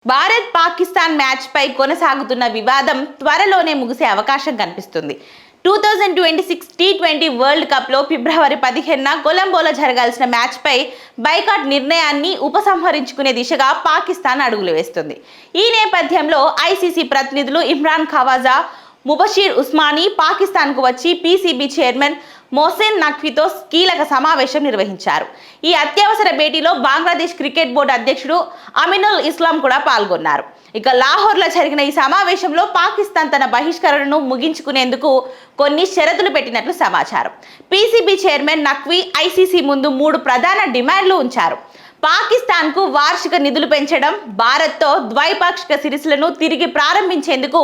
Bharat Pakistan match పై కొనసాగుతున్న వివాదం త్వరలోనే ముగిసే అవకాశం కనిపిస్తుంది. 2026 టీ20 వరల్డ్ కప్ లో ఫిబ్రవరి 15న కొలంబోలో జరగాల్సిన మ్యాచ్ పై బైకాట్ నిర్ణయాన్ని ఉపసంహరించుకునే దిశగా పాకిస్తాన్ అడుగులు వేస్తుంది. ఈ నేపథ్యంలో ఐసీసీ ప్రతినిధులు ఇమ్రాన్ ఖవాజా, ముబషీర్ ఉస్మానీ పాకిస్తాన్ కు వచ్చి పీసీబీ చైర్మన్ మొహసిన్ నఖ్వీతో కీలక సమావేశం నిర్వహించారు. ఈ అత్యవసర భేటీలో బంగ్లాదేశ్ క్రికెట్ బోర్డు అధ్యక్షుడు అమినుల్ ఇస్లాం కూడా పాల్గొన్నారు. ఇక లాహోర్లో జరిగిన ఈ సమావేశంలో పాకిస్తాన్ తన బహిష్కరణను ముగించుకునేందుకు కొన్ని షరతులు పెట్టినట్లు సమాచారం. పీసీబీ చైర్మన్ నఖ్వీ ఐసీసీ ముందు 3 ప్రధాన డిమాండ్లు ఉంచారు. పాకిస్తాన్ కు వార్షిక నిధులు పెంచడం, భారత్తో ద్వైపాక్షిక సిరీస్లను తిరిగి ప్రారంభించేందుకు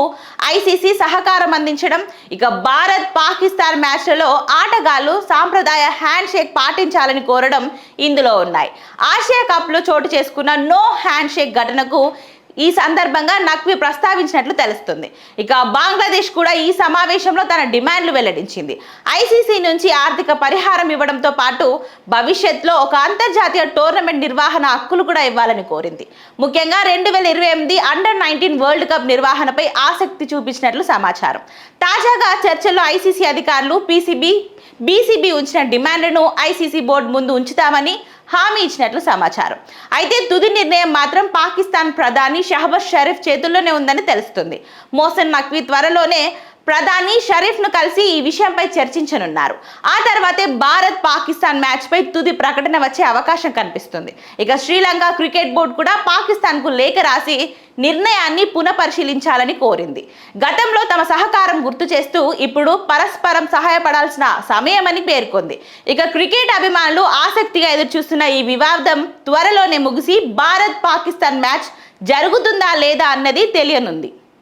ఐసీసీ సహకారం అందించడం, ఇక భారత్ పాకిస్తాన్ మ్యాచ్లలో ఆటగాళ్లు సాంప్రదాయ హ్యాండ్ షేక్ పాటించాలని కోరడం ఇందులో ఉన్నాయి. ఆసియా కప్ లో చోటు చేసుకున్న నో హ్యాండ్ షేక్ ఘటనకు ఈ సందర్భంగా నఖ్వీ ప్రస్తావించినట్లు తెలుస్తుంది. ఇక బంగ్లాదేశ్ కూడా ఈ సమావేశంలో తన డిమాండ్లు వెల్లడించింది. ఐసీసీ నుంచి ఆర్థిక పరిహారం ఇవ్వడంతో పాటు భవిష్యత్తులో ఒక అంతర్జాతీయ టోర్నమెంట్ నిర్వహణ హక్కులు కూడా ఇవ్వాలని కోరింది. ముఖ్యంగా 2028 అండర్-19 వరల్డ్ కప్ నిర్వహణపై ఆసక్తి చూపించినట్లు సమాచారం. తాజాగా చర్చల్లో ఐసీసీ అధికారులు బీసీబీ ఉంచిన డిమాండ్లను ఐసీసీ బోర్డు ముందు ఉంచుతామని హామీ ఇచ్చినట్లు సమాచారం. అయితే తుది నిర్ణయం మాత్రం పాకిస్తాన్ ప్రధాని షహబాజ్ షరీఫ్ చేతుల్లోనే ఉందని తెలుస్తుంది. మొహసిన్ నఖ్వీ త్వరలోనే ప్రధాని షరీఫ్ ను కలిసి ఈ విషయంపై చర్చించనున్నారు. ఆ తర్వాతే భారత్ పాకిస్తాన్ మ్యాచ్ పై తుది ప్రకటన వచ్చే అవకాశం కనిపిస్తుంది. ఇక శ్రీలంక క్రికెట్ బోర్డు కూడా పాకిస్తాన్ కు లేఖ రాసి నిర్ణయాన్ని పునఃపరిశీలించాలని కోరింది. గతంలో తమ సహకారం గుర్తు చేస్తూ ఇప్పుడు పరస్పరం సహాయపడాల్సిన సమయమని పేర్కొంది. ఇక క్రికెట్ అభిమానులు ఆసక్తిగా ఎదురుచూస్తున్న ఈ వివాదం త్వరలోనే ముగిసి భారత్ పాకిస్తాన్ మ్యాచ్ జరుగుతుందా లేదా అన్నది తెలియనుంది.